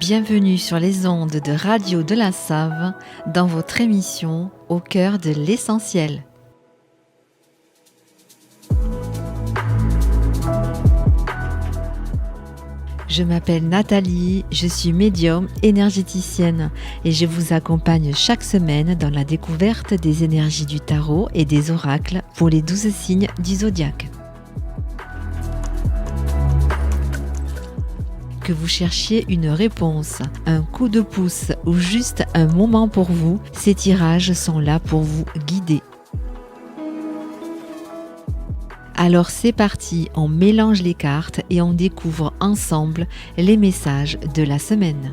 Bienvenue sur les ondes de Radio de la Save dans votre émission Au cœur de l'essentiel. Je m'appelle Nathalie, je suis médium énergéticienne et je vous accompagne chaque semaine dans la découverte des énergies du tarot et des oracles pour les 12 signes du zodiaque. Que vous cherchiez une réponse, un coup de pouce ou juste un moment pour vous, ces tirages sont là pour vous guider. Alors c'est parti, on mélange les cartes et on découvre ensemble les messages de la semaine.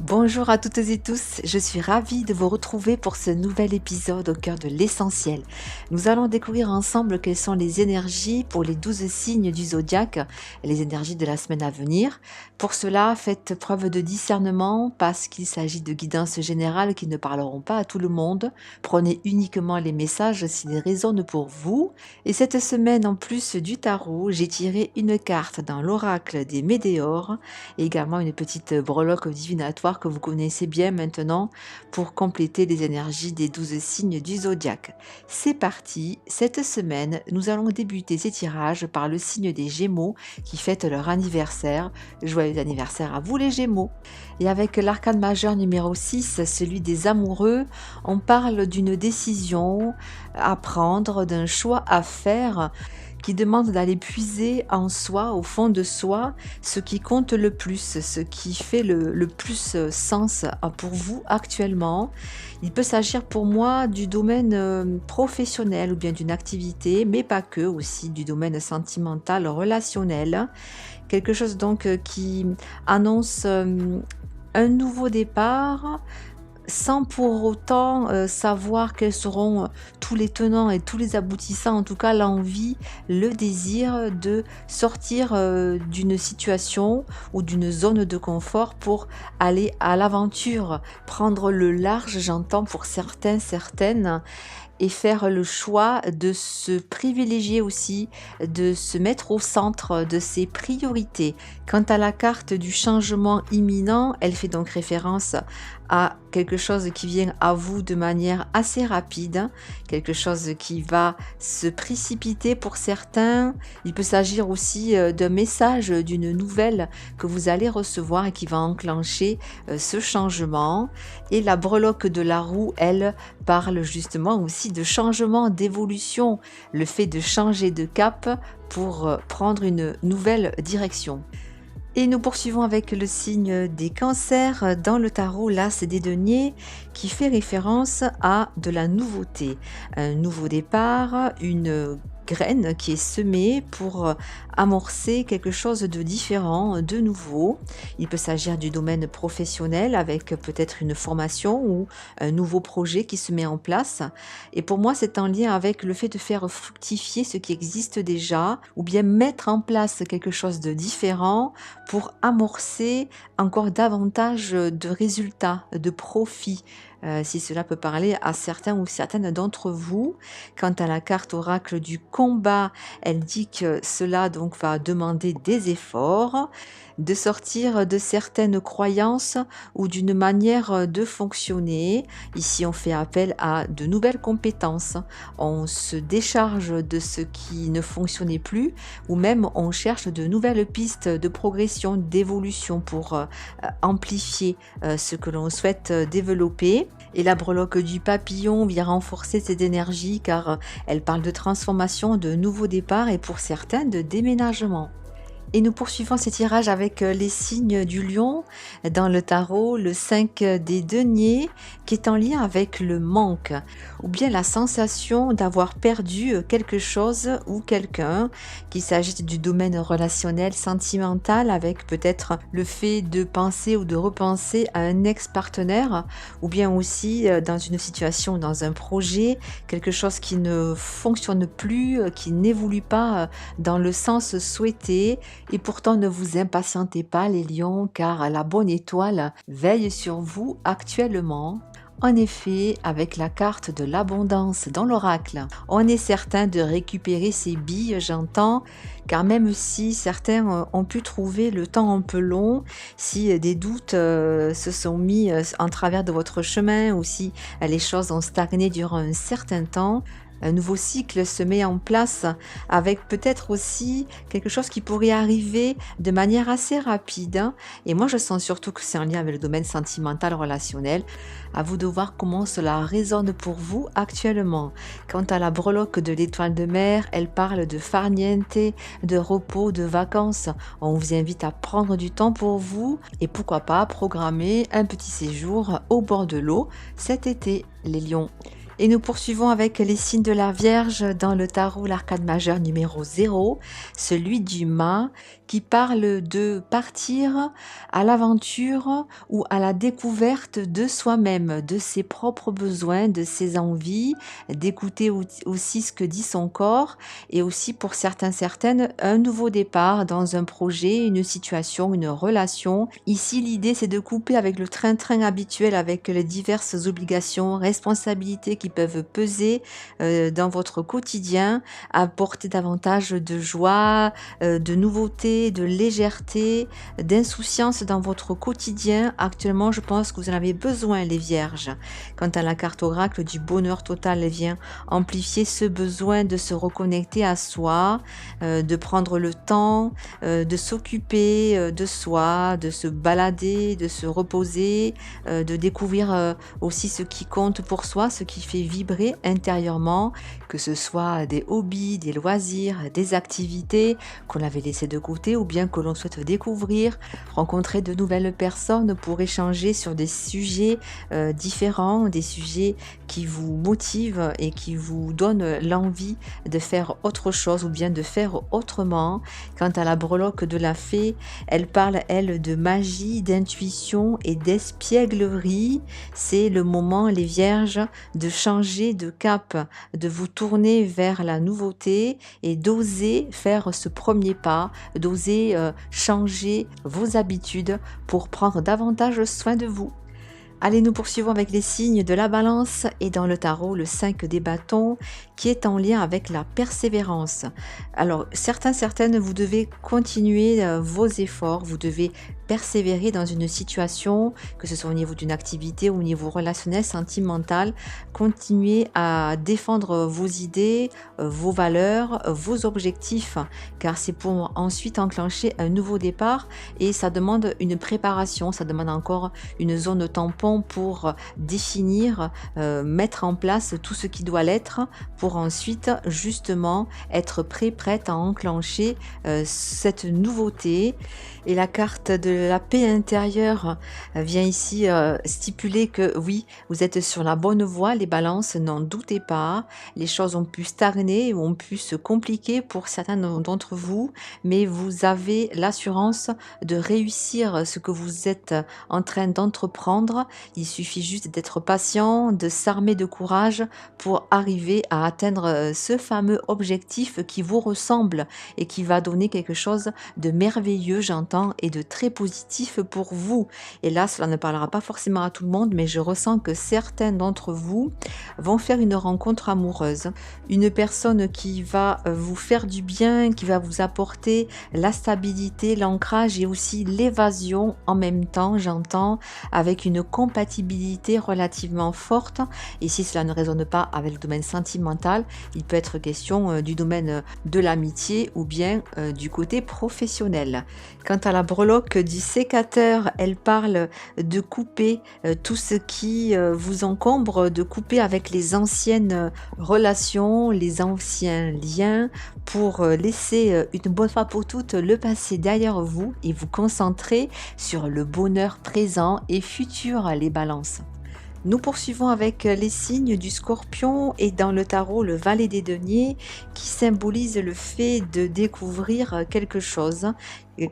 Bonjour à toutes et tous, je suis ravie de vous retrouver pour ce nouvel épisode au cœur de l'essentiel. Nous allons découvrir ensemble quelles sont les énergies pour les 12 signes du zodiaque, les énergies de la semaine à venir. Pour cela, faites preuve de discernement parce qu'il s'agit de guidances générales qui ne parleront pas à tout le monde. Prenez uniquement les messages s'ils résonnent pour vous. Et cette semaine, en plus du tarot, j'ai tiré une carte dans l'oracle des Médéores et également une petite breloque divinatoire que vous connaissez bien maintenant pour compléter les énergies des 12 signes du zodiaque. C'est parti, cette semaine, nous allons débuter ces tirages par le signe des Gémeaux qui fête leur anniversaire. Joyeux anniversaire à vous les Gémeaux. Et avec l'arcane majeur numéro 6, celui des amoureux, on parle d'une décision à prendre, d'un choix à faire qui demande d'aller puiser en soi, au fond de soi, ce qui compte le plus, ce qui fait le plus sens pour vous actuellement. Il peut s'agir pour moi du domaine professionnel ou bien d'une activité, mais pas que, aussi du domaine sentimental, relationnel. Quelque chose donc qui annonce un nouveau départ, sans pour autant savoir quels seront tous les tenants et tous les aboutissants, en tout cas l'envie, le désir de sortir d'une situation ou d'une zone de confort pour aller à l'aventure, prendre le large, j'entends pour certains, certaines, et faire le choix de se privilégier aussi, de se mettre au centre de ses priorités. Quant à la carte du changement imminent, elle fait donc référence à quelque chose qui vient à vous de manière assez rapide, quelque chose qui va se précipiter pour certains. Il peut s'agir aussi d'un message, d'une nouvelle que vous allez recevoir et qui va enclencher ce changement. Et la breloque de la roue, elle, parle justement aussi de changement, d'évolution, le fait de changer de cap pour prendre une nouvelle direction. Et nous poursuivons avec le signe des cancers dans le tarot, l'as des deniers, qui fait référence à de la nouveauté, un nouveau départ, une graine qui est semée pour amorcer quelque chose de différent, de nouveau. Il peut s'agir du domaine professionnel avec peut-être une formation ou un nouveau projet qui se met en place. Et pour moi, c'est en lien avec le fait de faire fructifier ce qui existe déjà ou bien mettre en place quelque chose de différent pour amorcer encore davantage de résultats, de profits. Si cela peut parler à certains ou certaines d'entre vous. Quant à la carte oracle du combat, elle dit que cela donc va demander des efforts, de sortir de certaines croyances ou d'une manière de fonctionner. Ici, on fait appel à de nouvelles compétences. On se décharge de ce qui ne fonctionnait plus ou même on cherche de nouvelles pistes de progression, d'évolution pour amplifier ce que l'on souhaite développer. Et la breloque du papillon vient renforcer cette énergie car elle parle de transformation, de nouveau départ et pour certains de déménagement. Et nous poursuivons ces tirages avec les signes du lion dans le tarot, le 5 des deniers qui est en lien avec le manque ou bien la sensation d'avoir perdu quelque chose ou quelqu'un, qu'il s'agisse du domaine relationnel, sentimental avec peut-être le fait de penser ou de repenser à un ex-partenaire ou bien aussi dans une situation, dans un projet, quelque chose qui ne fonctionne plus, qui n'évolue pas dans le sens souhaité. Et pourtant, ne vous impatientez pas les lions, car la bonne étoile veille sur vous actuellement. En effet, avec la carte de l'abondance dans l'oracle, on est certain de récupérer ses billes, j'entends, car même si certains ont pu trouver le temps un peu long, si des doutes se sont mis en travers de votre chemin ou si les choses ont stagné durant un certain temps, un nouveau cycle se met en place avec peut-être aussi quelque chose qui pourrait arriver de manière assez rapide, hein. Et moi, je sens surtout que c'est en lien avec le domaine sentimental, relationnel. À vous de voir comment cela résonne pour vous actuellement. Quant à la breloque de l'étoile de mer, elle parle de farniente, de repos, de vacances. On vous invite à prendre du temps pour vous et pourquoi pas programmer un petit séjour au bord de l'eau cet été, les lions. Et nous poursuivons avec les signes de la Vierge dans le tarot, l'arcane majeur numéro 0, celui du mât, qui parle de partir à l'aventure ou à la découverte de soi-même, de ses propres besoins, de ses envies, d'écouter aussi ce que dit son corps et aussi pour certaines, un nouveau départ dans un projet, une situation, une relation. Ici, l'idée, c'est de couper avec le train-train habituel, avec les diverses obligations, responsabilités qui peuvent peser dans votre quotidien, apporter davantage de joie, de nouveautés, de légèreté, d'insouciance dans votre quotidien. Actuellement, je pense que vous en avez besoin, les Vierges. Quant à la carte oracle du bonheur total, elle vient amplifier ce besoin de se reconnecter à soi, de prendre le temps, de s'occuper de soi, de se balader, de se reposer, de découvrir aussi ce qui compte pour soi, ce qui fait vibrer intérieurement, que ce soit des hobbies, des loisirs, des activités qu'on avait laissées de côté ou bien que l'on souhaite découvrir, rencontrer de nouvelles personnes pour échanger sur des sujets différents, des sujets qui vous motivent et qui vous donnent l'envie de faire autre chose ou bien de faire autrement. Quant à la breloque de la fée, elle parle, elle, de magie, d'intuition et d'espièglerie. C'est le moment, les Vierges, de changer de cap, de vous tourner vers la nouveauté et d'oser faire ce premier pas, d'oser changer vos habitudes pour prendre davantage soin de vous. Allez, nous poursuivons avec les signes de la balance et dans le tarot, le 5 des bâtons qui est en lien avec la persévérance. Alors, certaines, vous devez continuer vos efforts, vous devez persévérer dans une situation, que ce soit au niveau d'une activité ou au niveau relationnel, sentimental. Continuez à défendre vos idées, vos valeurs, vos objectifs, car c'est pour ensuite enclencher un nouveau départ et ça demande une préparation, ça demande encore une zone tampon pour définir, mettre en place tout ce qui doit l'être pour ensuite justement être prête à enclencher cette nouveauté. Et la carte de la paix intérieure vient ici stipuler que oui, vous êtes sur la bonne voie, les balances, n'en doutez pas. Les choses ont pu stagner, ont pu se compliquer pour certains d'entre vous, mais vous avez l'assurance de réussir ce que vous êtes en train d'entreprendre. Il suffit juste d'être patient, de s'armer de courage pour arriver à atteindre ce fameux objectif qui vous ressemble et qui va donner quelque chose de merveilleux, j'entends, et de très positif pour vous. Et là, cela ne parlera pas forcément à tout le monde, mais je ressens que certains d'entre vous vont faire une rencontre amoureuse. Une personne qui va vous faire du bien, qui va vous apporter la stabilité, l'ancrage et aussi l'évasion en même temps, j'entends, avec une compatibilité relativement forte. Et si cela ne résonne pas avec le domaine sentimental, il peut être question du domaine de l'amitié ou bien du côté professionnel. Quant à la breloque du sécateur, elle parle de couper tout ce qui vous encombre, de couper avec les anciennes relations, les anciens liens pour laisser une bonne fois pour toutes le passé derrière vous et vous concentrer sur le bonheur présent et futur, les balances. Nous poursuivons avec les signes du Scorpion et dans le tarot, le valet des deniers qui symbolise le fait de découvrir quelque chose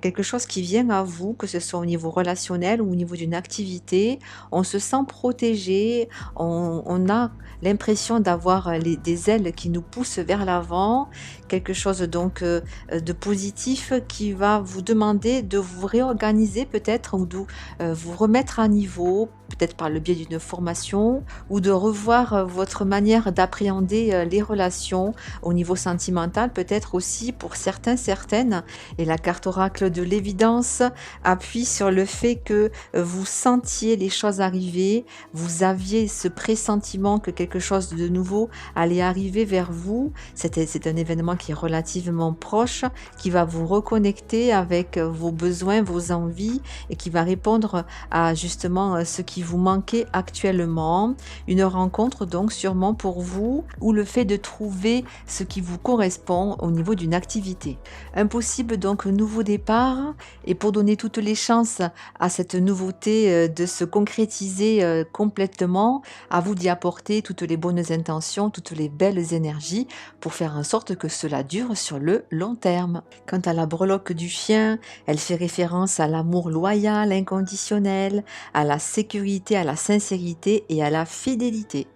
quelque chose qui vient à vous, que ce soit au niveau relationnel ou au niveau d'une activité. On se sent protégé, on a l'impression d'avoir des ailes qui nous poussent vers l'avant, quelque chose donc de positif qui va vous demander de vous réorganiser peut-être ou de vous remettre à niveau, peut-être par le biais d'une formation ou de revoir votre manière d'appréhender les relations au niveau sentimental, peut-être aussi pour certains, certaines. Et la carte oracle de l'évidence appuie sur le fait que vous sentiez les choses arriver, vous aviez ce pressentiment que quelque chose de nouveau allait arriver vers vous. C'est un événement qui est relativement proche, qui va vous reconnecter avec vos besoins, vos envies et qui va répondre à justement ce qui vous manquait actuellement. Une rencontre donc sûrement pour vous ou le fait de trouver ce qui vous correspond au niveau d'une activité. Un possible donc nouveau départ et pour donner toutes les chances à cette nouveauté de se concrétiser complètement, à vous d'y apporter toutes les bonnes intentions, toutes les belles énergies pour faire en sorte que cela dure sur le long terme. Quant à la breloque du chien, elle fait référence à l'amour loyal, inconditionnel, à la sécurité, à la sincérité et à la fidélité.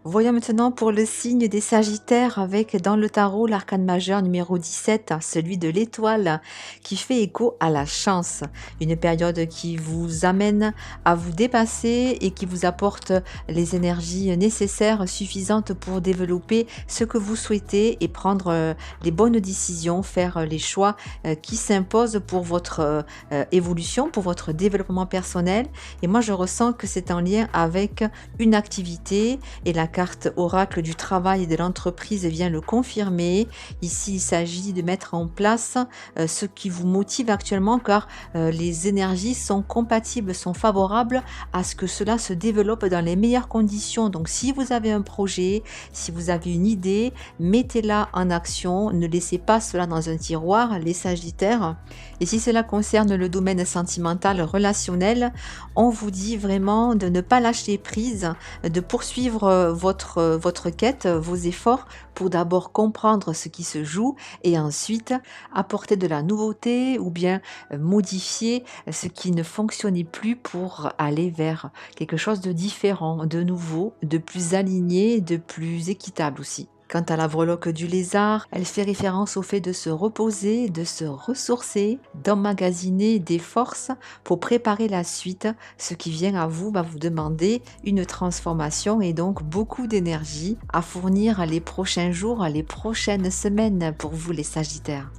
Voyons maintenant pour le signe des Sagittaires avec dans le tarot l'arcane majeur numéro 17, celui de l'étoile, qui fait écho à la chance. Une période qui vous amène à vous dépasser et qui vous apporte les énergies nécessaires, suffisantes pour développer ce que vous souhaitez et prendre les bonnes décisions, faire les choix qui s'imposent pour votre évolution, pour votre développement personnel. Et moi, je ressens que c'est en lien avec une activité et la carte oracle du travail et de l'entreprise vient le confirmer. Ici, il s'agit de mettre en place ce qui vous motive actuellement car les énergies sont compatibles, sont favorables à ce que cela se développe dans les meilleures conditions. Donc, si vous avez un projet, si vous avez une idée, mettez-la en action. Ne laissez pas cela dans un tiroir, les Sagittaires. Et si cela concerne le domaine sentimental, relationnel, on vous dit vraiment de ne pas lâcher prise, de poursuivre votre quête, vos efforts pour d'abord comprendre ce qui se joue et ensuite apporter de la nouveauté ou bien modifier ce qui ne fonctionnait plus pour aller vers quelque chose de différent, de nouveau, de plus aligné, de plus équitable aussi. Quant à la breloque du lézard, elle fait référence au fait de se reposer, de se ressourcer, d'emmagasiner des forces pour préparer la suite. Ce qui vient à vous va vous demander une transformation et donc beaucoup d'énergie à fournir les prochains jours, les prochaines semaines pour vous les Sagittaires.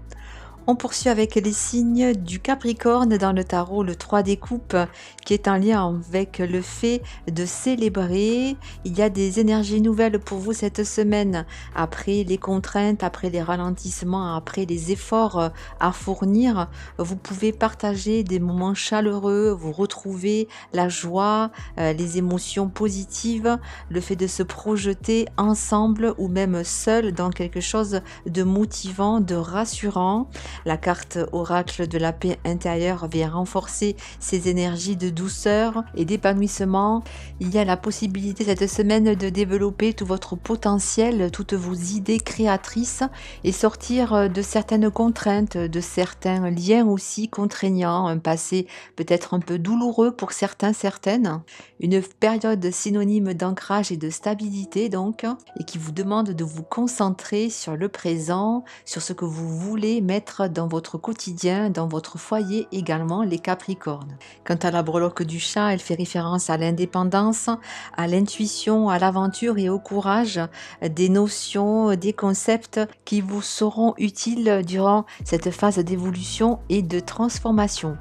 On poursuit avec les signes du Capricorne dans le tarot, le 3 des coupes, qui est en lien avec le fait de célébrer. Il y a des énergies nouvelles pour vous cette semaine, après les contraintes, après les ralentissements, après les efforts à fournir. Vous pouvez partager des moments chaleureux, vous retrouver la joie, les émotions positives, le fait de se projeter ensemble ou même seul dans quelque chose de motivant, de rassurant. La carte oracle de la paix intérieure vient renforcer ces énergies de douceur et d'épanouissement. Il y a la possibilité cette semaine de développer tout votre potentiel, toutes vos idées créatrices et sortir de certaines contraintes, de certains liens aussi contraignants, un passé peut-être un peu douloureux pour certains, certaines. Une période synonyme d'ancrage et de stabilité donc, et qui vous demande de vous concentrer sur le présent, sur ce que vous voulez mettre dans votre quotidien, dans votre foyer également, les Capricornes. Quant à la breloque du chat, elle fait référence à l'indépendance, à l'intuition, à l'aventure et au courage, des notions, des concepts qui vous seront utiles durant cette phase d'évolution et de transformation.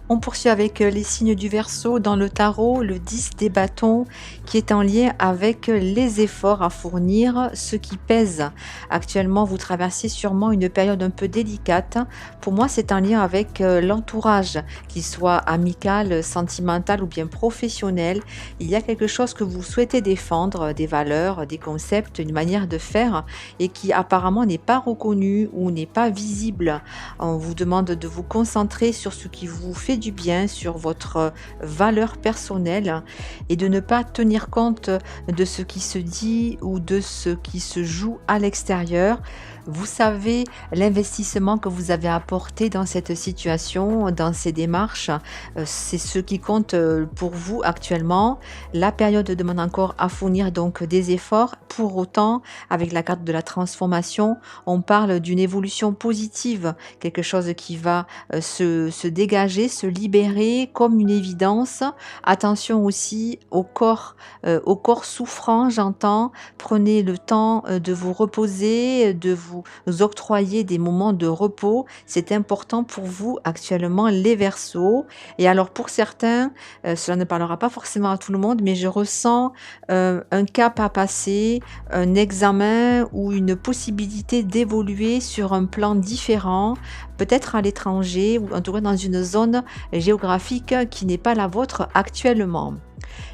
On poursuit avec les signes du Verseau dans le tarot, le 10 des bâtons qui est en lien avec les efforts à fournir, ce qui pèse. Actuellement, vous traversez sûrement une période un peu délicate. Pour moi, c'est en lien avec l'entourage, qu'il soit amical, sentimental ou bien professionnel. Il y a quelque chose que vous souhaitez défendre, des valeurs, des concepts, une manière de faire et qui apparemment n'est pas reconnu ou n'est pas visible. On vous demande de vous concentrer sur ce qui vous fait penser du bien sur votre valeur personnelle et de ne pas tenir compte de ce qui se dit ou de ce qui se joue à l'extérieur. Vous savez l'investissement que vous avez apporté dans cette situation, dans ces démarches, c'est ce qui compte pour vous actuellement. La période demande encore à fournir donc des efforts. Pour autant, avec la carte de la transformation, on parle d'une évolution positive, quelque chose qui va se dégager, se libérer comme une évidence. Attention aussi au corps souffrant, j'entends. Prenez le temps de vous reposer, de vous octroyer des moments de repos. C'est important pour vous actuellement, les Verseaux. Et alors pour certains, cela ne parlera pas forcément à tout le monde, mais je ressens un cap à passer, un examen ou une possibilité d'évoluer sur un plan différent, peut-être à l'étranger ou en tout cas dans une zone géographique qui n'est pas la vôtre actuellement.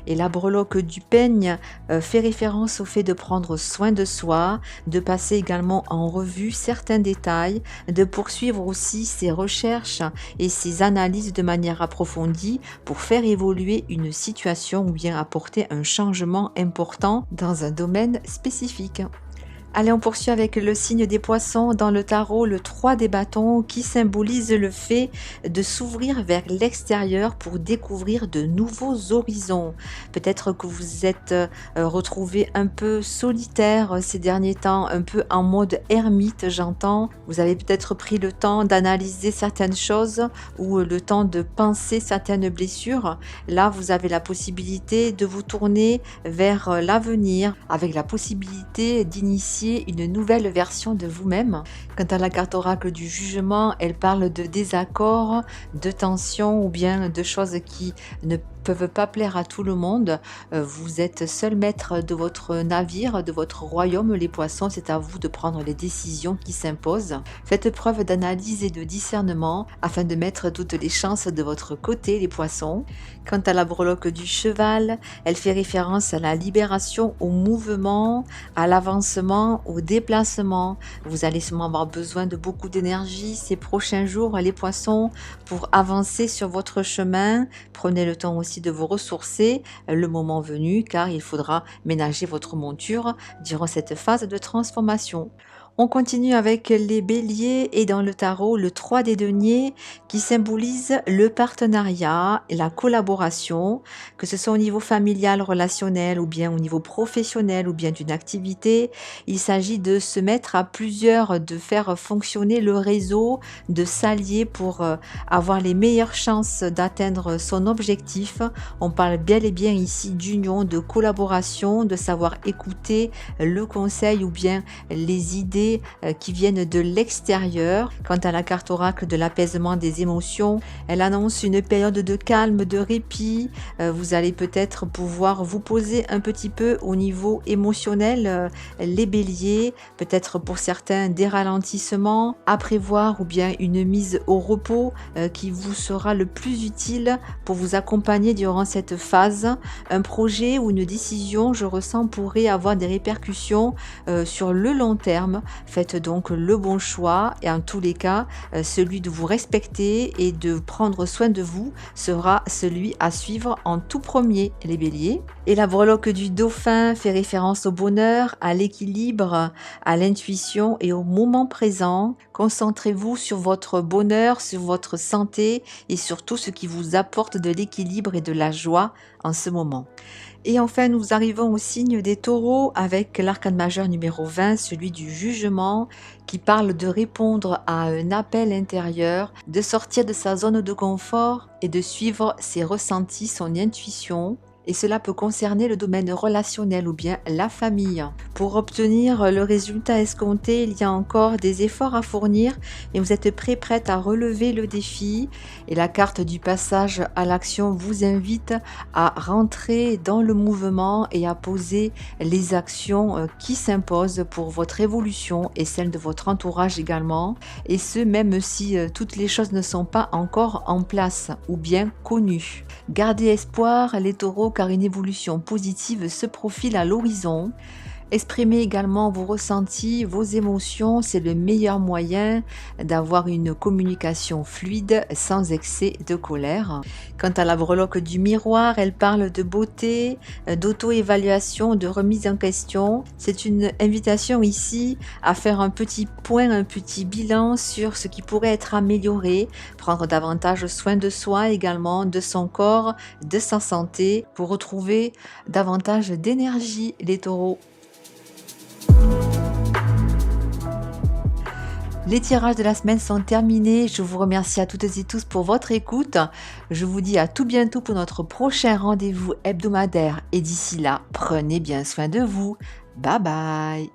Et la breloque du peigne fait référence au fait de prendre soin de soi, de passer également en revue certains détails, de poursuivre aussi ses recherches et ses analyses de manière approfondie pour faire évoluer une situation ou bien apporter un changement important dans un domaine spécifique. Allez, on poursuit avec le signe des poissons dans le tarot, le 3 des bâtons qui symbolise le fait de s'ouvrir vers l'extérieur pour découvrir de nouveaux horizons. Peut-être que vous êtes retrouvé un peu solitaire ces derniers temps, un peu en mode ermite, j'entends. Vous avez peut-être pris le temps d'analyser certaines choses ou le temps de penser certaines blessures. Là, vous avez la possibilité de vous tourner vers l'avenir avec la possibilité d'initier une nouvelle version de vous-même. Quant à la carte oracle du jugement, elle parle de désaccords, de tensions ou bien de choses qui ne peuvent pas plaire à tout le monde. Vous êtes seul maître de votre navire, de votre royaume, les poissons. C'est à vous de prendre les décisions qui s'imposent. Faites preuve d'analyse et de discernement afin de mettre toutes les chances de votre côté, les poissons. Quant à la breloque du cheval, elle fait référence à la libération, au mouvement, à l'avancement, au déplacement. Vous allez sûrement avoir besoin de beaucoup d'énergie ces prochains jours, les poissons, pour avancer sur votre chemin. Prenez le temps aussi de vous ressourcer le moment venu, car il faudra ménager votre monture durant cette phase de transformation. On continue avec les béliers et dans le tarot, le 3 des deniers qui symbolise le partenariat et la collaboration, que ce soit au niveau familial, relationnel ou bien au niveau professionnel ou bien d'une activité. Il s'agit de se mettre à plusieurs, de faire fonctionner le réseau, de s'allier pour avoir les meilleures chances d'atteindre son objectif. On parle bel et bien ici d'union, de collaboration, de savoir écouter le conseil ou bien les idées qui viennent de l'extérieur. Quant à la carte oracle de l'apaisement des émotions, elle annonce une période de calme, de répit. Vous allez peut-être pouvoir vous poser un petit peu au niveau émotionnel, les béliers, peut-être pour certains des ralentissements à prévoir ou bien une mise au repos qui vous sera le plus utile pour vous accompagner durant cette phase. Un projet ou une décision, je ressens, pourrait avoir des répercussions sur le long terme. Faites donc le bon choix et en tous les cas, celui de vous respecter et de prendre soin de vous sera celui à suivre en tout premier, les béliers. Et la breloque du dauphin fait référence au bonheur, à l'équilibre, à l'intuition et au moment présent. Concentrez-vous sur votre bonheur, sur votre santé et sur tout ce qui vous apporte de l'équilibre et de la joie en ce moment. Et enfin, nous arrivons au signe des taureaux avec l'arcane majeur numéro 20, celui du jugement, qui parle de répondre à un appel intérieur, de sortir de sa zone de confort et de suivre ses ressentis, son intuition. Et cela peut concerner le domaine relationnel ou bien la famille. Pour obtenir le résultat escompté, il y a encore des efforts à fournir et vous êtes prête à relever le défi. Et la carte du passage à l'action vous invite à rentrer dans le mouvement et à poser les actions qui s'imposent pour votre évolution et celle de votre entourage également. Et ce, même si toutes les choses ne sont pas encore en place ou bien connues. Gardez espoir, les taureaux, car une évolution positive se profile à l'horizon. Exprimer également vos ressentis, vos émotions, c'est le meilleur moyen d'avoir une communication fluide sans excès de colère. Quant à la breloque du miroir, elle parle de beauté, d'auto-évaluation, de remise en question. C'est une invitation ici à faire un petit point, un petit bilan sur ce qui pourrait être amélioré, prendre davantage soin de soi également, de son corps, de sa santé, pour retrouver davantage d'énergie, les taureaux. Les tirages de la semaine sont terminés. Je vous remercie à toutes et tous pour votre écoute. Je vous dis à tout bientôt pour notre prochain rendez-vous hebdomadaire. Et d'ici là, prenez bien soin de vous. Bye bye.